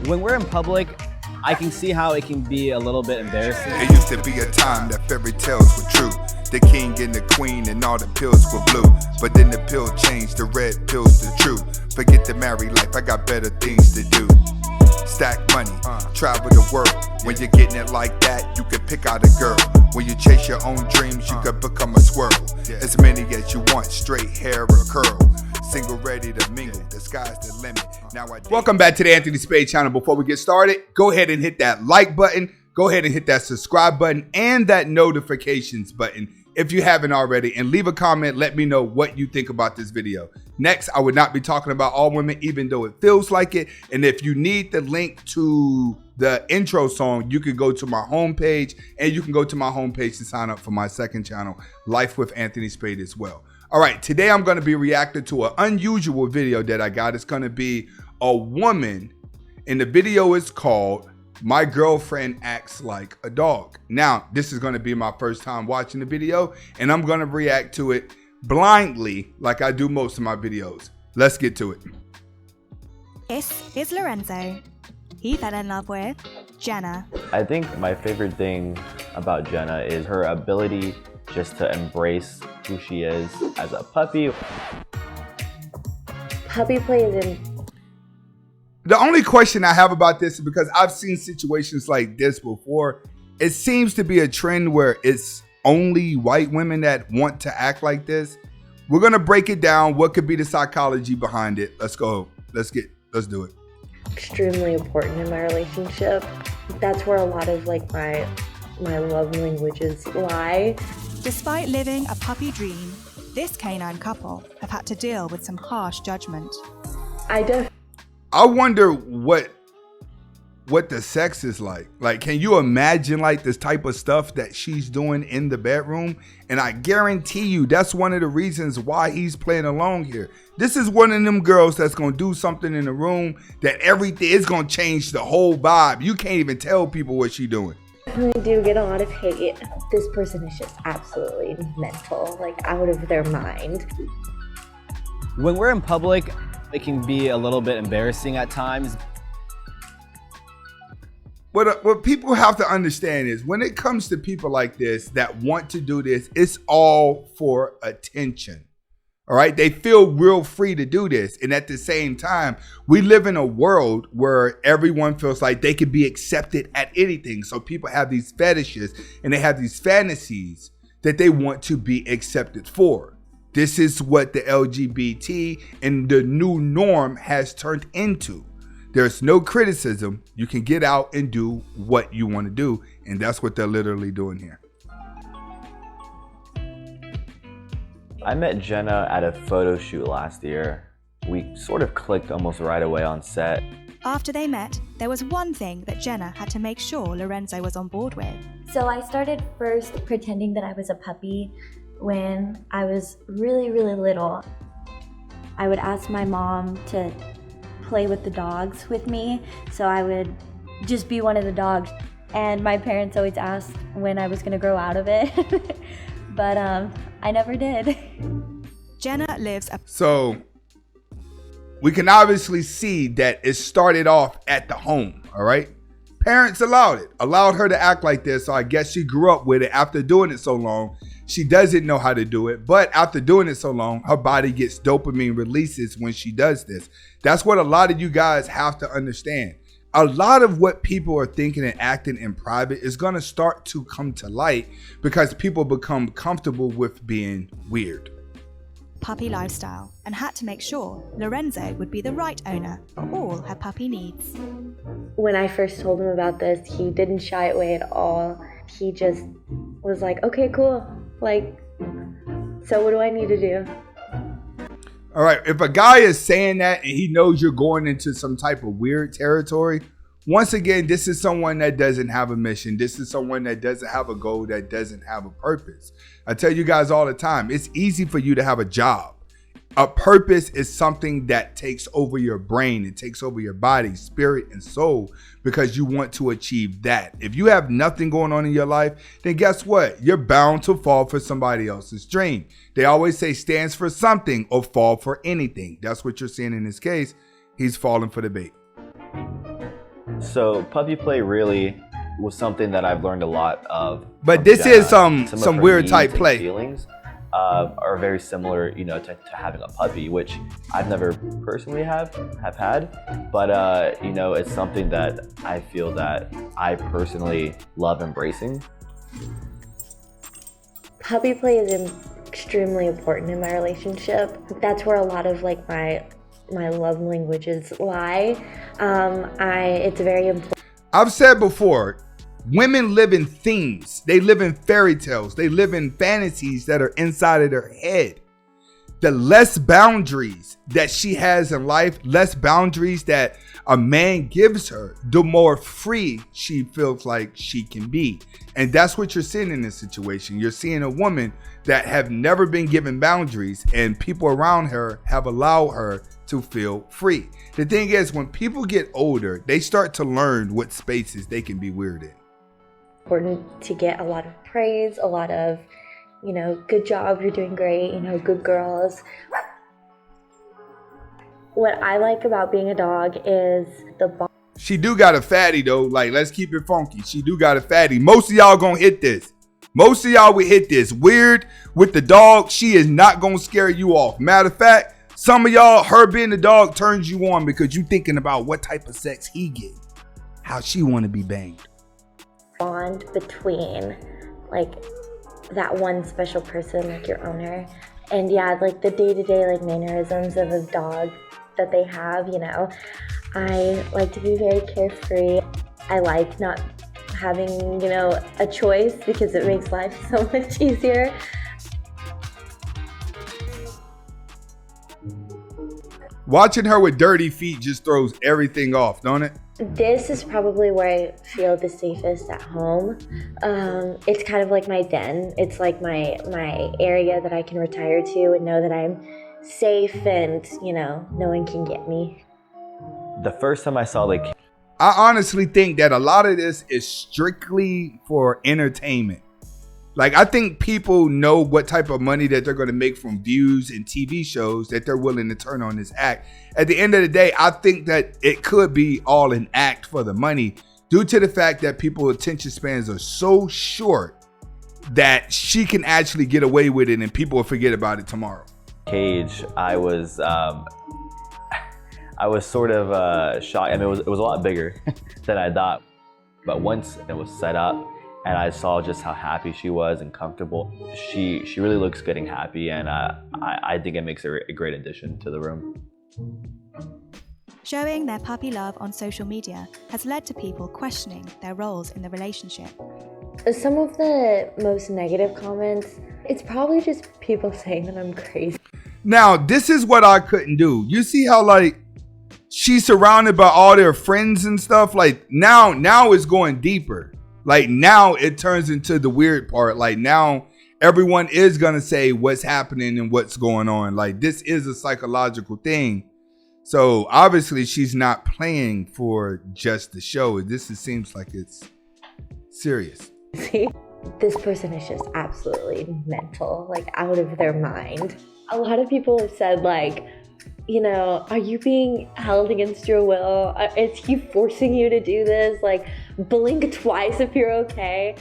When we're in public, I can see how it can be a little bit embarrassing. It used to be a time that fairy tales were true. The king and the queen and all the pills were blue. But then the pill changed, the red pill's the truth. Forget the married life, I got better things to do. Stack money, travel the world. When you're getting it like that, you can pick out a girl. When you chase your own dreams, you can become a squirrel. As many as you want, straight hair or curl. Single, ready to mingle, the sky's the limit. Welcome back to the Anthony Spade channel. Before we get started, go ahead and hit that like button. Go ahead and hit that subscribe button and that notifications button if you haven't already. And leave a comment. Let me know what you think about this video. Next, I would not be talking about all women, even though it feels like it. And if you need the link to the intro song, you can go to my homepage, and you can go to my homepage to sign up for my second channel, Life with Anthony Spade, as well. All right, today I'm going to be reacting to an unusual video that I got. It's going to be a woman, and the video is called My Girlfriend Acts Like a Dog. Now, this is going to be my first time watching the video, and I'm going to react to it blindly like I do most of my videos. Let's get to it. This is Lorenzo. He fell in love with Jenna. I think my favorite thing about Jenna is her ability just to embrace who she is as a puppy. Puppy play is in. The only question I have about this is because I've seen situations like this before. It seems to be a trend where it's only white women that want to act like this. We're going to break it down. What could be the psychology behind it? Let's go. Let's do it. Extremely important in my relationship. That's where a lot of like my love languages lie. Despite living a puppy dream, this canine couple have had to deal with some harsh judgment. I wonder what the sex is like. Like, can you imagine like this type of stuff that she's doing in the bedroom? And I guarantee you that's one of the reasons why he's playing along here. This is one of them girls that's going to do something in the room that everything is going to change the whole vibe. You can't even tell people what she's doing. I do get a lot of hate. This person is just absolutely mental, like out of their mind. When we're in public, it can be a little bit embarrassing at times. What people have to understand is when it comes to people like this that want to do this, it's all for attention. All right, they feel real free to do this. And at the same time, we live in a world where everyone feels like they can be accepted at anything. So people have these fetishes and they have these fantasies that they want to be accepted for. This is what the LGBT and the new norm has turned into. There's no criticism. You can get out and do what you want to do. And that's what they're literally doing here. I met Jenna at a photo shoot last year. We sort of clicked almost right away on set. After they met, there was one thing that Jenna had to make sure Lorenzo was on board with. So I started first pretending that I was a puppy when I was really, really little. I would ask my mom to play with the dogs with me, so I would just be one of the dogs. And my parents always asked when I was gonna grow out of it, but I never did. Jenna lives a... So we can obviously see that it started off at the home, all right? Parents allowed her to act like this, so I guess she grew up with it. After doing it so long, she doesn't know how to do it, but after doing it so long, her body gets dopamine releases when she does this. That's what a lot of you guys have to understand. A lot of what people are thinking and acting in private is going to start to come to light because people become comfortable with being weird. Puppy lifestyle and had to make sure Lorenzo would be the right owner for all her puppy needs. When I first told him about this, he didn't shy away at all. He just was like, okay, cool. Like, so what do I need to do? All right, if a guy is saying that and he knows you're going into some type of weird territory, once again, this is someone that doesn't have a mission. This is someone that doesn't have a goal, that doesn't have a purpose. I tell you guys all the time, it's easy for you to have a job. A purpose is something that takes over your brain. It takes over your body, spirit, and soul because you want to achieve that. If you have nothing going on in your life, then guess what? You're bound to fall for somebody else's dream. They always say stands for something or fall for anything. That's what you're seeing in this case. He's falling for the bait. So puppy play really was something that I've learned a lot of. But from this Jenna. is some of her weird needs type and play. Feelings are very similar, you know, to having a puppy, which I've never personally have had. But you know, it's something that I feel that I personally love embracing. Puppy play is extremely important in my relationship. That's where a lot of like my love languages lie. It's very important. I've said before, women live in themes. They live in fairy tales. They live in fantasies that are inside of their head. The less boundaries that she has in life, less boundaries that a man gives her, the more free she feels like she can be. And that's what you're seeing in this situation. You're seeing a woman that have never been given boundaries, and people around her have allowed her to feel free. The thing is, when people get older, they start to learn what spaces they can be weird in. Important to get a lot of praise, a lot of, you know, good job, you're doing great, you know, good girls. What I like about being a dog is the bond. She do got a fatty though. Like, let's keep it funky. She do got a fatty. Most of y'all gonna hit this. Most of y'all will hit this. Weird with the dog. She is not gonna scare you off. Matter of fact, some of y'all, her being the dog turns you on because you thinking about what type of sex he get, how she want to be banged. Bond between like that one special person, like your owner, and yeah, like the day-to-day like mannerisms of a dog that they have, you know. I like to be very carefree. I like not having, you know, a choice because it makes life so much easier. Watching her with dirty feet just throws everything off, don't it? This is probably where I feel the safest at home. It's kind of like my den. It's like my area that I can retire to and know that I'm safe and, you know, no one can get me. The first time I saw like, I honestly think that a lot of this is strictly for entertainment. Like, I think people know what type of money that they're going to make from views and TV shows that they're willing to turn on this act. At the end of the day, I think that it could be all an act for the money due to the fact that people's attention spans are so short that she can actually get away with it and people will forget about it tomorrow. cage, I was sort of shocked. I mean, it was a lot bigger than I thought. But once it was set up and I saw just how happy she was and comfortable, she really looks good and happy, and I think it makes her a great addition to the room. Showing their puppy love on social media has led to people questioning their roles in the relationship. Some of the most negative comments, it's probably just people saying that I'm crazy. Now, this is what I couldn't do. You see how, like, she's surrounded by all their friends and stuff? Like, now it's going deeper. Like, now it turns into the weird part. Like, now everyone is going to say what's happening and what's going on. Like, this is a psychological thing. So, obviously, she's not playing for just the show. Seems like it's serious. This person is just absolutely mental, like out of their mind. A lot of people have said, like, you know, are you being held against your will? Is he forcing you to do this? Like, blink twice if you're okay.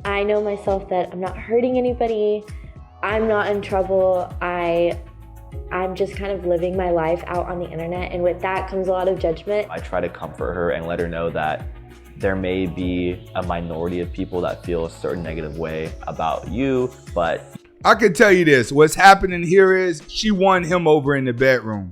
I know myself that I'm not hurting anybody. I'm not in trouble. I'm just kind of living my life out on the internet, and with that comes a lot of judgment. I try to comfort her and let her know that there may be a minority of people that feel a certain negative way about you, but I can tell you this. What's happening here is she won him over in the bedroom.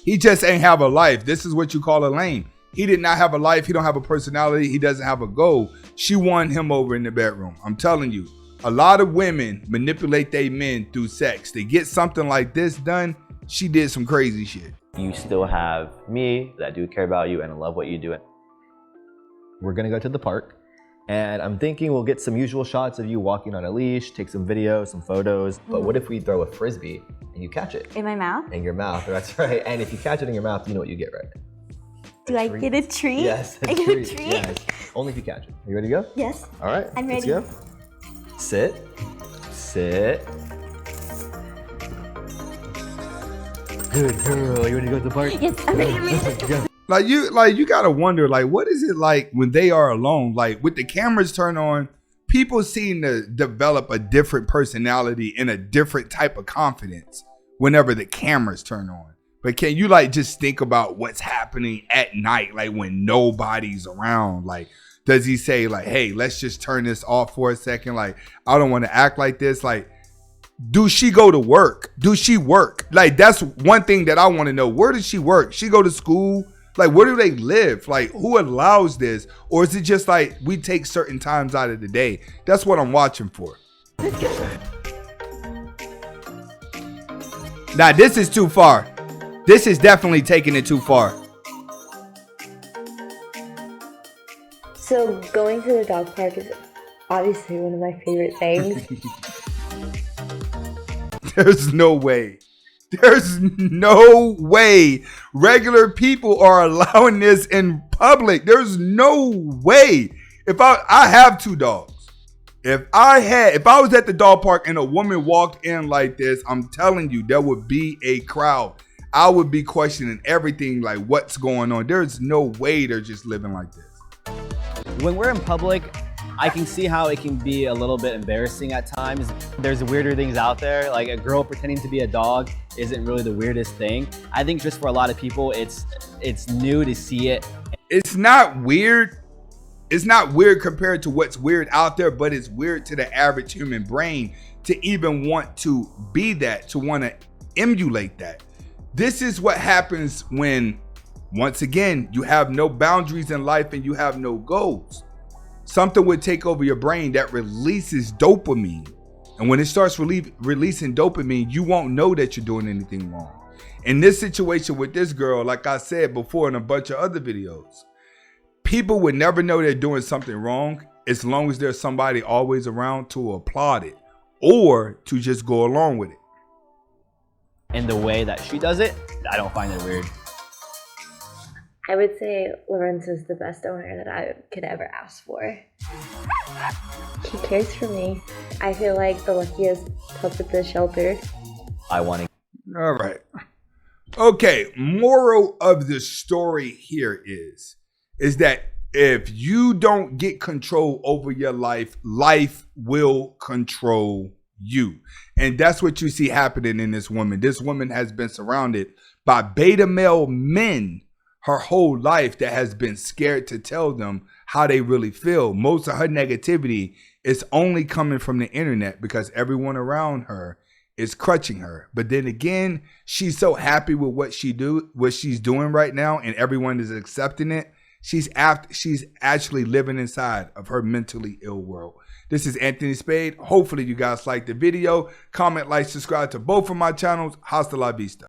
He just ain't have a life. This is what you call a lame. He did not have a life. He don't have a personality. He doesn't have a goal. She won him over in the bedroom. I'm telling you, a lot of women manipulate their men through sex. They get something like this done. She did some crazy shit. you still have me that do care about you and love what you do. We're gonna go to the park, and I'm thinking we'll get some usual shots of you walking on a leash, take some video, some photos. But what if we throw a Frisbee and you catch it? In my mouth? In your mouth, that's right. And if you catch it in your mouth, you know what you get, right? Do I get a treat? Yes, I get a treat? Yes. Only if you catch it. Are you ready to go? Yes. All right, I'm let's ready. go. Sit, sit. Good girl, you ready to go to the park? Yes, I'm ready. I'm ready. Go. Like you gotta wonder, like, what is it like when they are alone? Like with the cameras turned on, people seem to develop a different personality and a different type of confidence whenever the cameras turn on. But can you like just think about what's happening at night, like when nobody's around? Like, does he say like, hey, let's just turn this off for a second? Like, I don't want to act like this. Like, do she go to work? Do she work? Like, that's one thing that I want to know. Where does she work? She go to school? Like, where do they live? Like, who allows this? Or is it just like we take certain times out of the day? That's what I'm watching for. Now, this is too far. This is definitely taking it too far. So going to the dog park is obviously one of my favorite things. There's no way. There's no way regular people are allowing this in public. There's no way. If I have 2 dogs. If I was at the dog park and a woman walked in like this, I'm telling you, there would be a crowd. I would be questioning everything, like what's going on. There's no way they're just living like this. When we're in public, I can see how it can be a little bit embarrassing at times. There's weirder things out there, like a girl pretending to be a dog isn't really the weirdest thing. I think just for a lot of people, it's new to see it. It's not weird. It's not weird compared to what's weird out there, but it's weird to the average human brain to even want to be that, to want to emulate that. This is what happens when, once again, you have no boundaries in life and you have no goals. Something would take over your brain that releases dopamine. And when it starts releasing dopamine, you won't know that you're doing anything wrong. In this situation with this girl, like I said before in a bunch of other videos, people would never know they're doing something wrong as long as there's somebody always around to applaud it or to just go along with it. And the way that she does it, I don't find it weird. I would say Lorenzo's the best owner that I could ever ask for. He cares for me. I feel like the luckiest pup at the shelter. I want to. All right. Okay, moral of the story here is that if you don't get control over your life, life will control you. And that's what you see happening in this woman. This woman has been surrounded by beta male men her whole life that has been scared to tell them how they really feel. Most of her negativity is only coming from the internet because everyone around her is crutching her. But then again, she's so happy with what she's doing right now, and everyone is accepting it. She's actually living inside of her mentally ill world. This is Anthony Spade. Hopefully you guys liked the video. Comment, like, subscribe to both of my channels. Hasta la vista.